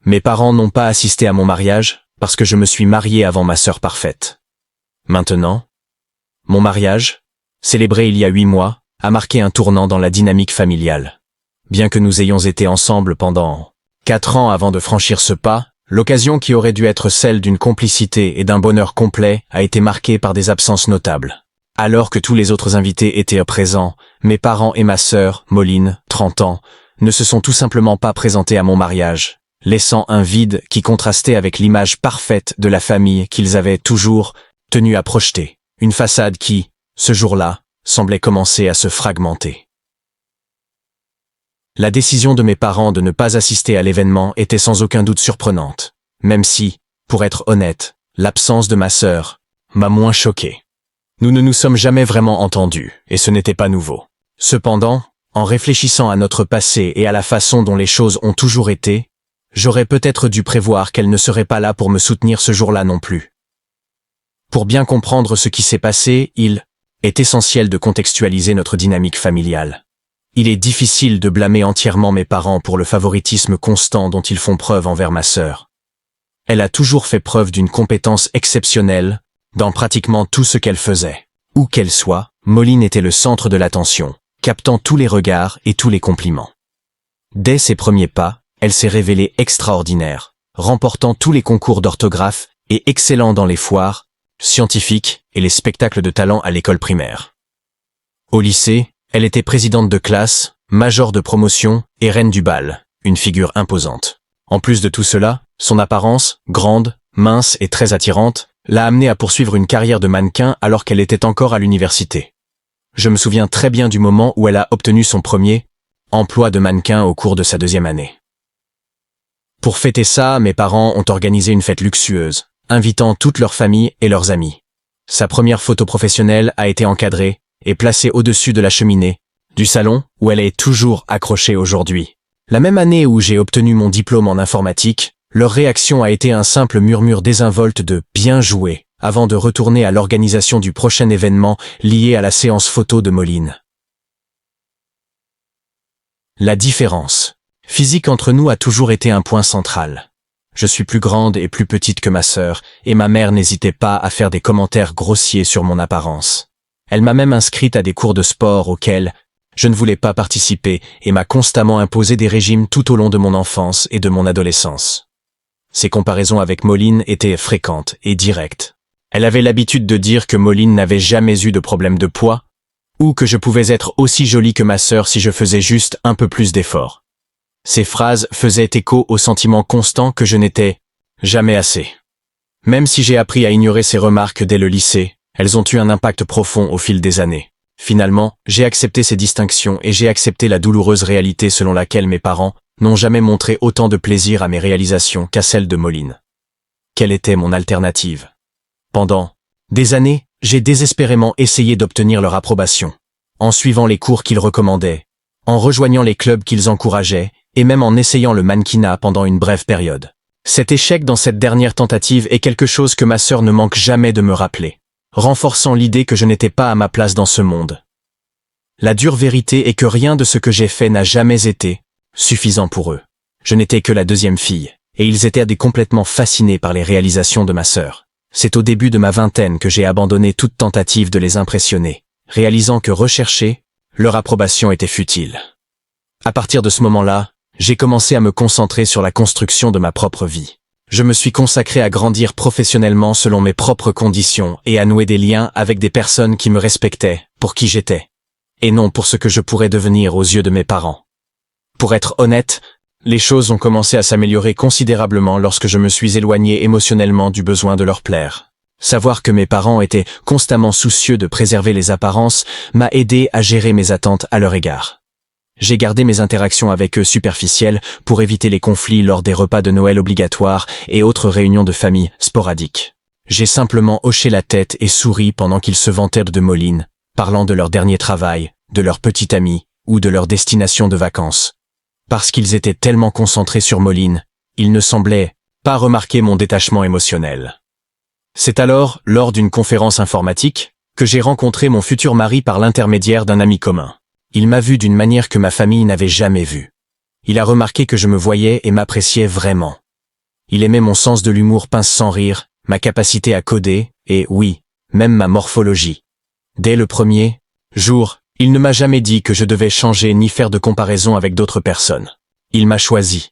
Mes parents n'ont pas assisté à mon mariage parce que je me suis marié avant ma sœur parfaite. Maintenant, mon mariage, célébré il y a 8 mois, a marqué un tournant dans la dynamique familiale. Bien que nous ayons été ensemble pendant 4 ans avant de franchir ce pas, l'occasion qui aurait dû être celle d'une complicité et d'un bonheur complet a été marquée par des absences notables. Alors que tous les autres invités étaient présents, mes parents et ma sœur, Moline, 30 ans, ne se sont tout simplement pas présentés à mon mariage, laissant un vide qui contrastait avec l'image parfaite de la famille qu'ils avaient toujours tenu à projeter. Une façade qui, ce jour-là, semblait commencer à se fragmenter. La décision de mes parents de ne pas assister à l'événement était sans aucun doute surprenante, même si, pour être honnête, l'absence de ma sœur m'a moins choqué. Nous ne nous sommes jamais vraiment entendus, et ce n'était pas nouveau. Cependant, en réfléchissant à notre passé et à la façon dont les choses ont toujours été, j'aurais peut-être dû prévoir qu'elle ne serait pas là pour me soutenir ce jour-là non plus. Pour bien comprendre ce qui s'est passé, il est essentiel de contextualiser notre dynamique familiale. Il est difficile de blâmer entièrement mes parents pour le favoritisme constant dont ils font preuve envers ma sœur. Elle a toujours fait preuve d'une compétence exceptionnelle dans pratiquement tout ce qu'elle faisait. Où qu'elle soit, Moline était le centre de l'attention, captant tous les regards et tous les compliments. Dès ses premiers pas, elle s'est révélée extraordinaire, remportant tous les concours d'orthographe et excellant dans les foires, scientifiques et les spectacles de talent à l'école primaire. Au lycée, elle était présidente de classe, major de promotion et reine du bal, une figure imposante. En plus de tout cela, son apparence, grande, mince et très attirante, l'a amenée à poursuivre une carrière de mannequin alors qu'elle était encore à l'université. Je me souviens très bien du moment où elle a obtenu son premier emploi de mannequin au cours de sa 2e année. Pour fêter ça, mes parents ont organisé une fête luxueuse, invitant toute leur famille et leurs amis. Sa première photo professionnelle a été encadrée et placée au-dessus de la cheminée du salon où elle est toujours accrochée aujourd'hui. La même année où j'ai obtenu mon diplôme en informatique, leur réaction a été un simple murmure désinvolte de « bien joué » avant de retourner à l'organisation du prochain événement lié à la séance photo de Moline. La différence physique entre nous a toujours été un point central. Je suis plus grande et plus petite que ma sœur, et ma mère n'hésitait pas à faire des commentaires grossiers sur mon apparence. Elle m'a même inscrite à des cours de sport auxquels je ne voulais pas participer et m'a constamment imposé des régimes tout au long de mon enfance et de mon adolescence. Ces comparaisons avec Moline étaient fréquentes et directes. Elle avait l'habitude de dire que Moline n'avait jamais eu de problème de poids, ou que je pouvais être aussi jolie que ma sœur si je faisais juste un peu plus d'efforts. Ces phrases faisaient écho au sentiment constant que je n'étais jamais assez. Même si j'ai appris à ignorer ces remarques dès le lycée, elles ont eu un impact profond au fil des années. Finalement, j'ai accepté ces distinctions et j'ai accepté la douloureuse réalité selon laquelle mes parents n'ont jamais montré autant de plaisir à mes réalisations qu'à celles de Moline. Quelle était mon alternative? Pendant des années, j'ai désespérément essayé d'obtenir leur approbation, en suivant les cours qu'ils recommandaient, en rejoignant les clubs qu'ils encourageaient, et même en essayant le mannequinat pendant une brève période. Cet échec dans cette dernière tentative est quelque chose que ma sœur ne manque jamais de me rappeler, renforçant l'idée que je n'étais pas à ma place dans ce monde. La dure vérité est que rien de ce que j'ai fait n'a jamais été suffisant pour eux. Je n'étais que la 2e fille, et ils étaient complètement fascinés par les réalisations de ma sœur. C'est au début de ma vingtaine que j'ai abandonné toute tentative de les impressionner, réalisant que rechercher leur approbation était futile. À partir de ce moment-là, j'ai commencé à me concentrer sur la construction de ma propre vie. Je me suis consacré à grandir professionnellement selon mes propres conditions et à nouer des liens avec des personnes qui me respectaient pour qui j'étais, et non pour ce que je pourrais devenir aux yeux de mes parents. Pour être honnête, les choses ont commencé à s'améliorer considérablement lorsque je me suis éloigné émotionnellement du besoin de leur plaire. Savoir que mes parents étaient constamment soucieux de préserver les apparences m'a aidé à gérer mes attentes à leur égard. J'ai gardé mes interactions avec eux superficielles pour éviter les conflits lors des repas de Noël obligatoires et autres réunions de famille sporadiques. J'ai simplement hoché la tête et souri pendant qu'ils se vantaient de Moline, parlant de leur dernier travail, de leur petit ami ou de leur destination de vacances. Parce qu'ils étaient tellement concentrés sur Moline, ils ne semblaient pas remarquer mon détachement émotionnel. C'est alors, lors d'une conférence informatique, que j'ai rencontré mon futur mari par l'intermédiaire d'un ami commun. Il m'a vu d'une manière que ma famille n'avait jamais vue. Il a remarqué que je me voyais et m'appréciais vraiment. Il aimait mon sens de l'humour pince sans rire, ma capacité à coder, et oui, même ma morphologie. Dès le premier jour, il ne m'a jamais dit que je devais changer ni faire de comparaison avec d'autres personnes. Il m'a choisi.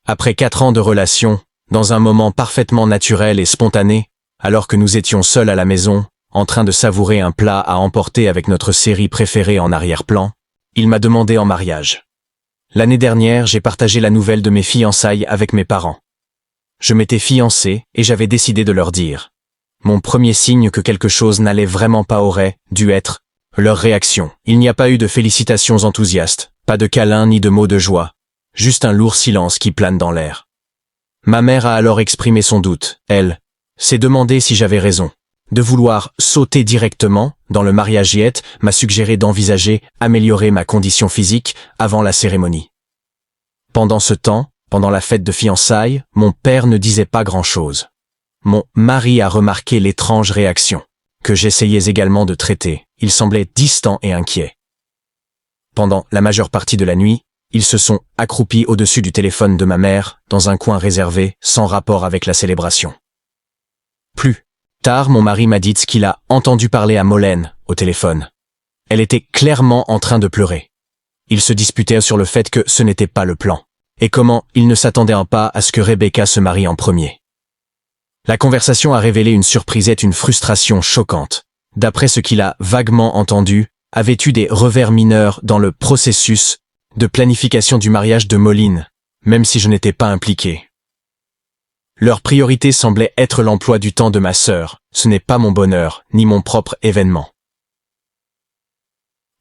Après 4 ans de relation, dans un moment parfaitement naturel et spontané, alors que nous étions seuls à la maison, en train de savourer un plat à emporter avec notre série préférée en arrière-plan, il m'a demandé en mariage. L'année dernière, j'ai partagé la nouvelle de mes fiançailles avec mes parents. Je m'étais fiancé et j'avais décidé de leur dire. Mon premier signe que quelque chose n'allait vraiment pas aurait dû être leur réaction. Il n'y a pas eu de félicitations enthousiastes, pas de câlins ni de mots de joie, juste un lourd silence qui plane dans l'air. Ma mère a alors exprimé son doute. Elle s'est demandé si j'avais raison. De vouloir sauter directement dans le mariagiette m'a suggéré d'envisager améliorer ma condition physique avant la cérémonie. Pendant ce temps, pendant la fête de fiançailles, mon père ne disait pas grand-chose. Mon mari a remarqué l'étrange réaction, que j'essayais également de traiter. Il semblait distant et inquiet. Pendant la majeure partie de la nuit, ils se sont accroupis au-dessus du téléphone de ma mère, dans un coin réservé, sans rapport avec la célébration. Plus tard, mon mari m'a dit qu'il a entendu parler à Molène au téléphone. Elle était clairement en train de pleurer. Ils se disputaient sur le fait que ce n'était pas le plan, et comment ils ne s'attendaient pas à ce que Rebecca se marie en premier. La conversation a révélé une surprise et une frustration choquante. D'après ce qu'il a vaguement entendu, avait eu des revers mineurs dans le processus de planification du mariage de Moline, même si je n'étais pas impliqué. Leur priorité semblait être l'emploi du temps de ma sœur, ce n'est pas mon bonheur, ni mon propre événement.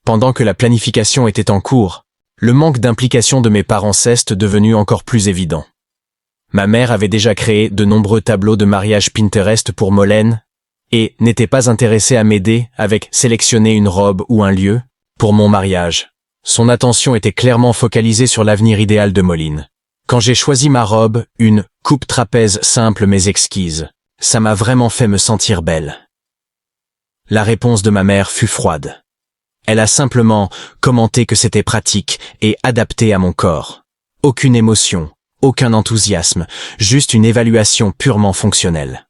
Pendant que la planification était en cours, le manque d'implication de mes parents s'est devenu encore plus évident. Ma mère avait déjà créé de nombreux tableaux de mariage Pinterest pour Molène, et n'était pas intéressée à m'aider avec sélectionner une robe ou un lieu pour mon mariage. Son attention était clairement focalisée sur l'avenir idéal de Moline. Quand j'ai choisi ma robe, une coupe trapèze simple mais exquise, ça m'a vraiment fait me sentir belle. La réponse de ma mère fut froide. Elle a simplement commenté que c'était pratique et adapté à mon corps. Aucune émotion, aucun enthousiasme, juste une évaluation purement fonctionnelle.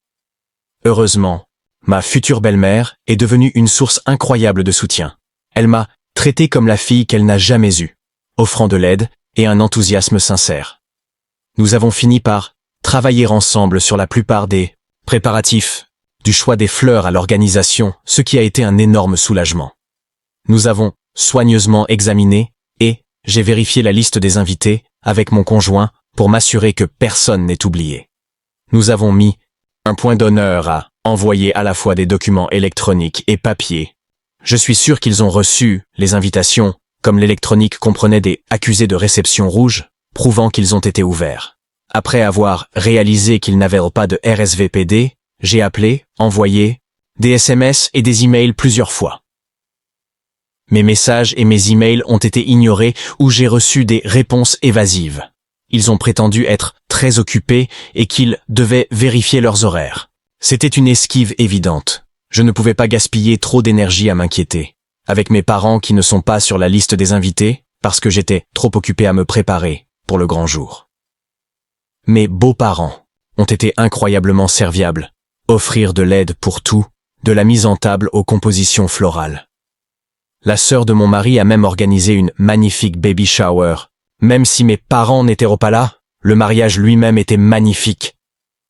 Heureusement, ma future belle-mère est devenue une source incroyable de soutien. Elle m'a traité comme la fille qu'elle n'a jamais eue, offrant de l'aide et un enthousiasme sincère. Nous avons fini par travailler ensemble sur la plupart des préparatifs, du choix des fleurs à l'organisation, ce qui a été un énorme soulagement. Nous avons soigneusement examiné et j'ai vérifié la liste des invités avec mon conjoint pour m'assurer que personne n'est oublié. Nous avons mis un point d'honneur à envoyer à la fois des documents électroniques et papier. Je suis sûr qu'ils ont reçu les invitations, comme l'électronique comprenait des accusés de réception rouge, prouvant qu'ils ont été ouverts. Après avoir réalisé qu'ils n'avaient pas de RSVPD, j'ai appelé, envoyé des SMS et des emails plusieurs fois. Mes messages et mes emails ont été ignorés ou j'ai reçu des réponses évasives. Ils ont prétendu être très occupés et qu'ils devaient vérifier leurs horaires. C'était une esquive évidente. Je ne pouvais pas gaspiller trop d'énergie à m'inquiéter. Avec mes parents qui ne sont pas sur la liste des invités, parce que j'étais trop occupé à me préparer pour le grand jour. Mes beaux-parents ont été incroyablement serviables. Offrir de l'aide pour tout, de la mise en table aux compositions florales. La sœur de mon mari a même organisé une magnifique baby shower. Même si mes parents n'étaient pas là, le mariage lui-même était magnifique.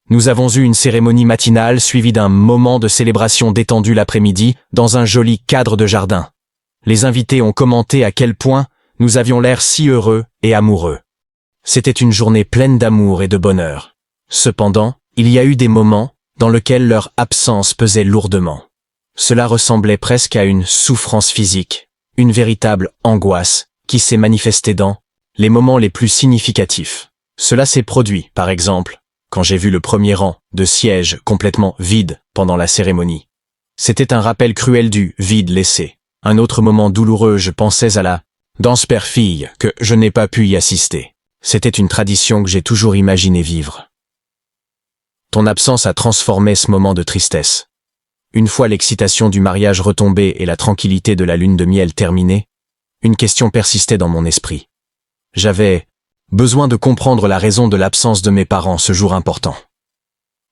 Nous avons eu une cérémonie matinale suivie d'un moment de célébration détendu l'après-midi dans un joli cadre de jardin. Les invités ont commenté à quel point nous avions l'air si heureux et amoureux. C'était une journée pleine d'amour et de bonheur. Cependant, il y a eu des moments dans lesquels leur absence pesait lourdement. Cela ressemblait presque à une souffrance physique, une véritable angoisse qui s'est manifestée dans les moments les plus significatifs. Cela s'est produit, par exemple, quand j'ai vu le premier rang de sièges complètement vide pendant la cérémonie. C'était un rappel cruel du vide laissé. Un autre moment douloureux, je pensais à la danse père-fille que je n'ai pas pu y assister. C'était une tradition que j'ai toujours imaginé vivre. Ton absence a transformé ce moment de tristesse. Une fois l'excitation du mariage retombée et la tranquillité de la lune de miel terminée, une question persistait dans mon esprit. J'avais Besoin de comprendre la raison de l'absence de mes parents ce jour important.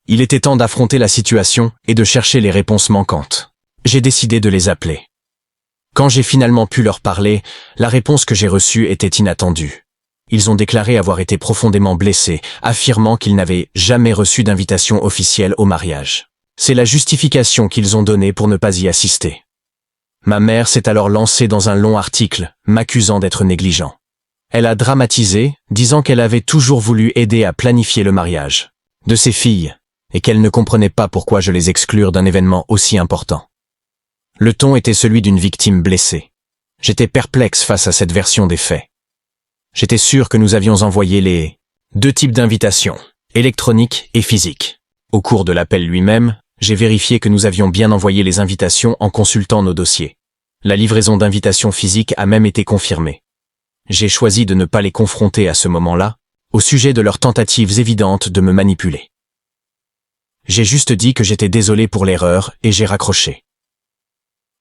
Il était temps d'affronter la situation et de chercher les réponses manquantes. J'ai décidé de les appeler. Quand j'ai finalement pu leur parler, la réponse que j'ai reçue était inattendue. Ils ont déclaré avoir été profondément blessés, affirmant qu'ils n'avaient jamais reçu d'invitation officielle au mariage. C'est la justification qu'ils ont donnée pour ne pas y assister. Ma mère s'est alors lancée dans un long article, m'accusant d'être négligent. Elle a dramatisé, disant qu'elle avait toujours voulu aider à planifier le mariage de ses filles, et qu'elle ne comprenait pas pourquoi je les exclure d'un événement aussi important. Le ton était celui d'une victime blessée. J'étais perplexe face à cette version des faits. J'étais sûr que nous avions envoyé les 2 types d'invitations, électroniques et physiques. Au cours de l'appel lui-même, j'ai vérifié que nous avions bien envoyé les invitations en consultant nos dossiers. La livraison d'invitations physiques a même été confirmée. J'ai choisi de ne pas les confronter à ce moment-là, au sujet de leurs tentatives évidentes de me manipuler. J'ai juste dit que j'étais désolé pour l'erreur et j'ai raccroché.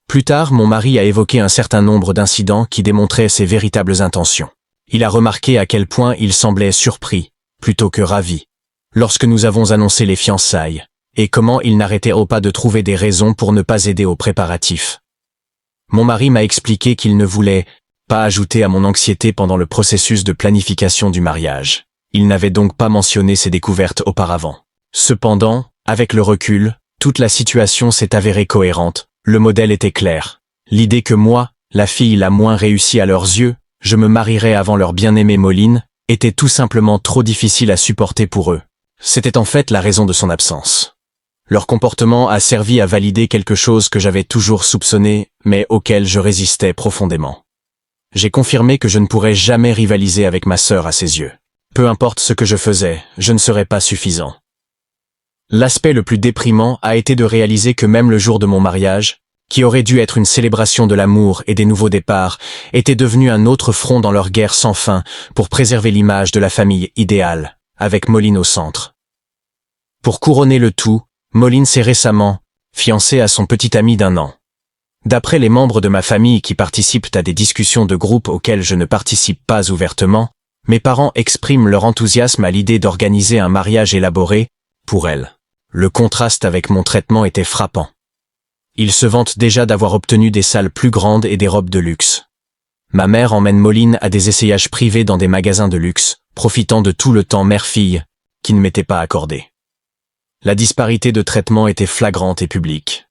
Plus tard, mon mari a évoqué un certain nombre d'incidents qui démontraient ses véritables intentions. Il a remarqué à quel point il semblait surpris, plutôt que ravi, lorsque nous avons annoncé les fiançailles, et comment il n'arrêtait pas de trouver des raisons pour ne pas aider aux préparatifs. Mon mari m'a expliqué qu'il ne voulait pas ajouter à mon anxiété pendant le processus de planification du mariage. Il n'avait donc pas mentionné ces découvertes auparavant. Cependant, avec le recul, toute la situation s'est avérée cohérente, le modèle était clair. L'idée que moi, la fille la moins réussie à leurs yeux, je me marierais avant leur bien-aimée Moline, était tout simplement trop difficile à supporter pour eux. C'était en fait la raison de son absence. Leur comportement a servi à valider quelque chose que j'avais toujours soupçonné, mais auquel je résistais profondément. J'ai confirmé que je ne pourrais jamais rivaliser avec ma sœur à ses yeux. Peu importe ce que je faisais, je ne serais pas suffisant. L'aspect le plus déprimant a été de réaliser que même le jour de mon mariage, qui aurait dû être une célébration de l'amour et des nouveaux départs, était devenu un autre front dans leur guerre sans fin pour préserver l'image de la famille idéale, avec Moline au centre. Pour couronner le tout, Moline s'est récemment fiancée à son petit ami d'1 an. D'après les membres de ma famille qui participent à des discussions de groupe auxquelles je ne participe pas ouvertement, mes parents expriment leur enthousiasme à l'idée d'organiser un mariage élaboré pour elle. Le contraste avec mon traitement était frappant. Ils se vantent déjà d'avoir obtenu des salles plus grandes et des robes de luxe. Ma mère emmène Moline à des essayages privés dans des magasins de luxe, profitant de tout le temps mère-fille qui ne m'était pas accordé. La disparité de traitement était flagrante et publique.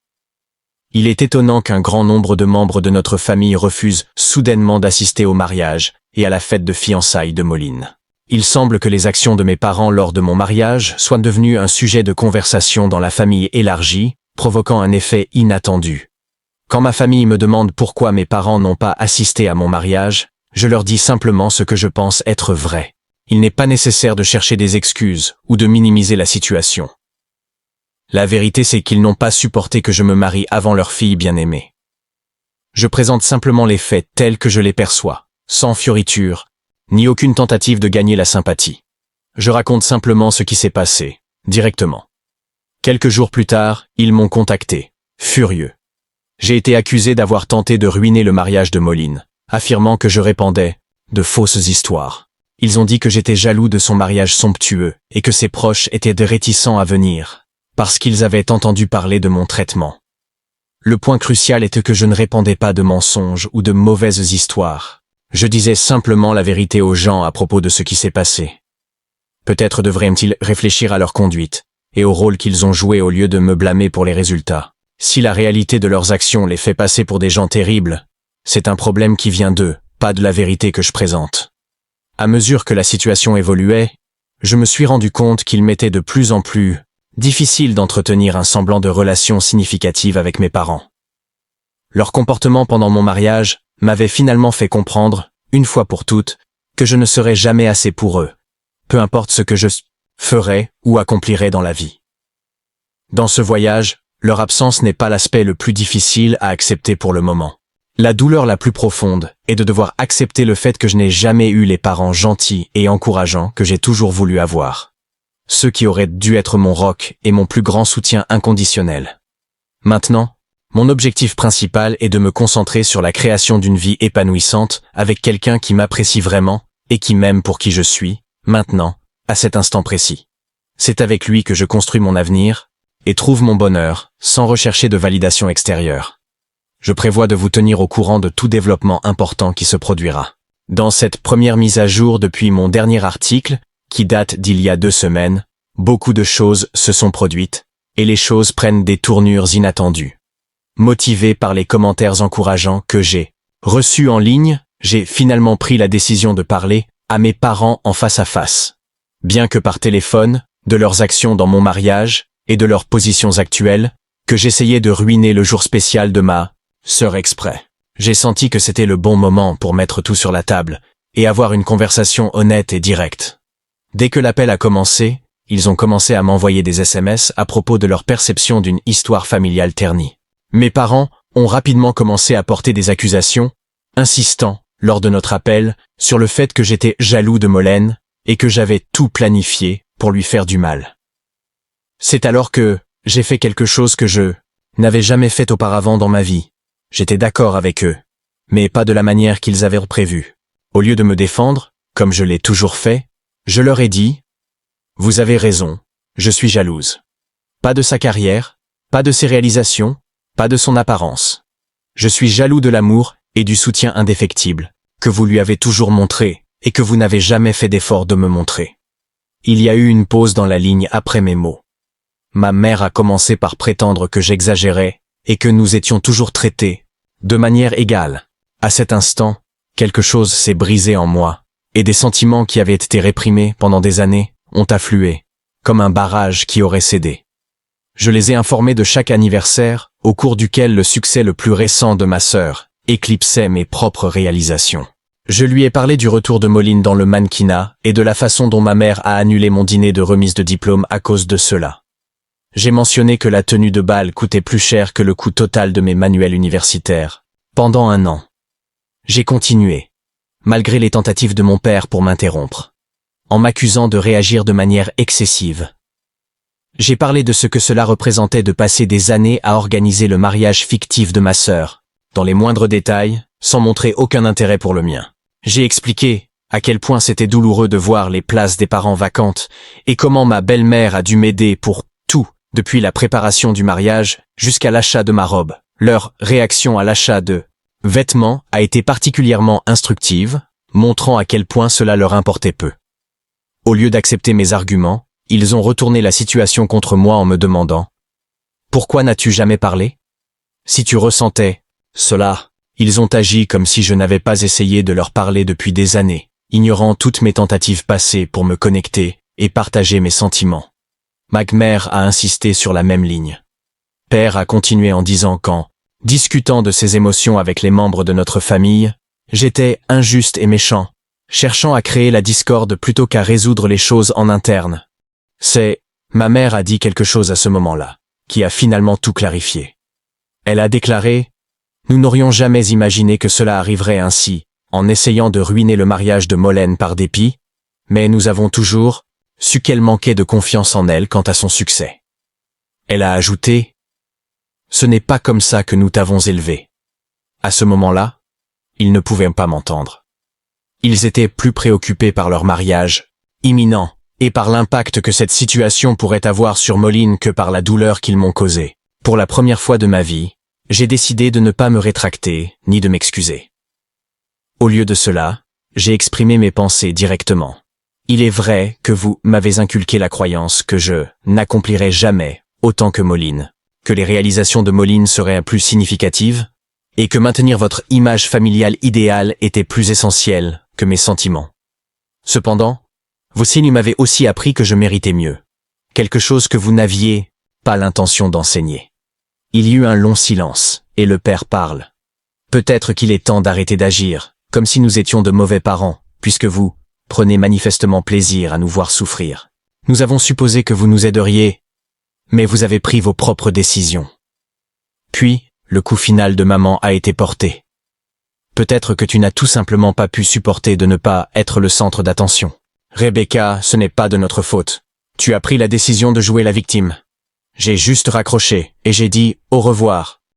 Il est étonnant qu'un grand nombre de membres de notre famille refusent soudainement d'assister au mariage et à la fête de fiançailles de Moline. Il semble que les actions de mes parents lors de mon mariage soient devenues un sujet de conversation dans la famille élargie, provoquant un effet inattendu. Quand ma famille me demande pourquoi mes parents n'ont pas assisté à mon mariage, je leur dis simplement ce que je pense être vrai. Il n'est pas nécessaire de chercher des excuses ou de minimiser la situation. La vérité, c'est qu'ils n'ont pas supporté que je me marie avant leur fille bien-aimée. Je présente simplement les faits tels que je les perçois, sans fioriture, ni aucune tentative de gagner la sympathie. Je raconte simplement ce qui s'est passé, directement. Quelques jours plus tard, ils m'ont contacté, furieux. J'ai été accusé d'avoir tenté de ruiner le mariage de Moline, affirmant que je répandais de fausses histoires. Ils ont dit que j'étais jaloux de son mariage somptueux et que ses proches étaient réticents à venir, parce qu'ils avaient entendu parler de mon traitement. Le point crucial était que je ne répandais pas de mensonges ou de mauvaises histoires. Je disais simplement la vérité aux gens à propos de ce qui s'est passé. Peut-être devraient-ils réfléchir à leur conduite et au rôle qu'ils ont joué au lieu de me blâmer pour les résultats. Si la réalité de leurs actions les fait passer pour des gens terribles, c'est un problème qui vient d'eux, pas de la vérité que je présente. À mesure que la situation évoluait, je me suis rendu compte qu'il m'était de plus en plus difficile d'entretenir un semblant de relation significative avec mes parents. Leur comportement pendant mon mariage m'avait finalement fait comprendre, une fois pour toutes, que je ne serais jamais assez pour eux, peu importe ce que je ferais ou accomplirais dans la vie. Dans ce voyage, leur absence n'est pas l'aspect le plus difficile à accepter pour le moment. La douleur la plus profonde est de devoir accepter le fait que je n'ai jamais eu les parents gentils et encourageants que j'ai toujours voulu avoir. Ceux qui auraient dû être mon roc et mon plus grand soutien inconditionnel. Maintenant, mon objectif principal est de me concentrer sur la création d'une vie épanouissante avec quelqu'un qui m'apprécie vraiment et qui m'aime pour qui je suis, maintenant, à cet instant précis. C'est avec lui que je construis mon avenir et trouve mon bonheur, sans rechercher de validation extérieure. Je prévois de vous tenir au courant de tout développement important qui se produira. Dans cette première mise à jour depuis mon dernier article, qui date d'il y a 2 semaines, beaucoup de choses se sont produites, et les choses prennent des tournures inattendues. Motivé par les commentaires encourageants que j'ai reçus en ligne, j'ai finalement pris la décision de parler à mes parents en face à face. Bien que par téléphone, de leurs actions dans mon mariage et de leurs positions actuelles, que j'essayais de ruiner le jour spécial de ma sœur exprès. J'ai senti que c'était le bon moment pour mettre tout sur la table et avoir une conversation honnête et directe. Dès que l'appel a commencé, ils ont commencé à m'envoyer des SMS à propos de leur perception d'une histoire familiale ternie. Mes parents ont rapidement commencé à porter des accusations, insistant, lors de notre appel, sur le fait que j'étais jaloux de Molène et que j'avais tout planifié pour lui faire du mal. C'est alors que j'ai fait quelque chose que je n'avais jamais fait auparavant dans ma vie. J'étais d'accord avec eux, mais pas de la manière qu'ils avaient prévu. Au lieu de me défendre, comme je l'ai toujours fait, je leur ai dit « Vous avez raison, je suis jalouse. Pas de sa carrière, pas de ses réalisations, pas de son apparence. Je suis jaloux de l'amour et du soutien indéfectible que vous lui avez toujours montré et que vous n'avez jamais fait d'effort de me montrer. » Il y a eu une pause dans la ligne après mes mots. Ma mère a commencé par prétendre que j'exagérais et que nous étions toujours traités de manière égale. À cet instant, quelque chose s'est brisé en moi, et des sentiments qui avaient été réprimés pendant des années ont afflué, comme un barrage qui aurait cédé. Je les ai informés de chaque anniversaire, au cours duquel le succès le plus récent de ma sœur éclipsait mes propres réalisations. Je lui ai parlé du retour de Moline dans le mannequinat et de la façon dont ma mère a annulé mon dîner de remise de diplôme à cause de cela. J'ai mentionné que la tenue de bal coûtait plus cher que le coût total de mes manuels universitaires, pendant 1 an. J'ai continué, malgré les tentatives de mon père pour m'interrompre, en m'accusant de réagir de manière excessive. J'ai parlé de ce que cela représentait de passer des années à organiser le mariage fictif de ma sœur, dans les moindres détails, sans montrer aucun intérêt pour le mien. J'ai expliqué à quel point c'était douloureux de voir les places des parents vacantes et comment ma belle-mère a dû m'aider pour tout, depuis la préparation du mariage jusqu'à l'achat de ma robe. Leur réaction à l'achat de vêtements a été particulièrement instructive, montrant à quel point cela leur importait peu. Au lieu d'accepter mes arguments, ils ont retourné la situation contre moi en me demandant « Pourquoi n'as-tu jamais parlé ? Si tu ressentais cela, ils ont agi comme si je n'avais pas essayé de leur parler depuis des années, ignorant toutes mes tentatives passées pour me connecter et partager mes sentiments. » Ma mère a insisté sur la même ligne. Père a continué en disant qu'en discutant de ses émotions avec les membres de notre famille, j'étais injuste et méchant, cherchant à créer la discorde plutôt qu'à résoudre les choses en interne. Ma mère a dit quelque chose à ce moment-là, qui a finalement tout clarifié. Elle a déclaré « Nous n'aurions jamais imaginé que cela arriverait ainsi, en essayant de ruiner le mariage de Molène par dépit, mais nous avons toujours su qu'elle manquait de confiance en elle quant à son succès. » Elle a ajouté « Ce n'est pas comme ça que nous t'avons élevé. » À ce moment-là, ils ne pouvaient pas m'entendre. Ils étaient plus préoccupés par leur mariage, imminent, et par l'impact que cette situation pourrait avoir sur Moline que par la douleur qu'ils m'ont causée. Pour la première fois de ma vie, j'ai décidé de ne pas me rétracter, ni de m'excuser. Au lieu de cela, j'ai exprimé mes pensées directement. Il est vrai que vous m'avez inculqué la croyance que je n'accomplirai jamais autant que Moline, que les réalisations de Moline seraient plus significatives, et que maintenir votre image familiale idéale était plus essentiel que mes sentiments. Cependant, vos signes m'avaient aussi appris que je méritais mieux, quelque chose que vous n'aviez pas l'intention d'enseigner. Il y eut un long silence, et le père parle. Peut-être qu'il est temps d'arrêter d'agir, comme si nous étions de mauvais parents, puisque vous prenez manifestement plaisir à nous voir souffrir. Nous avons supposé que vous nous aideriez, mais vous avez pris vos propres décisions. Puis, le coup final de maman a été porté. Peut-être que tu n'as tout simplement pas pu supporter de ne pas être le centre d'attention. Rebecca, ce n'est pas de notre faute. Tu as pris la décision de jouer la victime. J'ai juste raccroché et j'ai dit au revoir.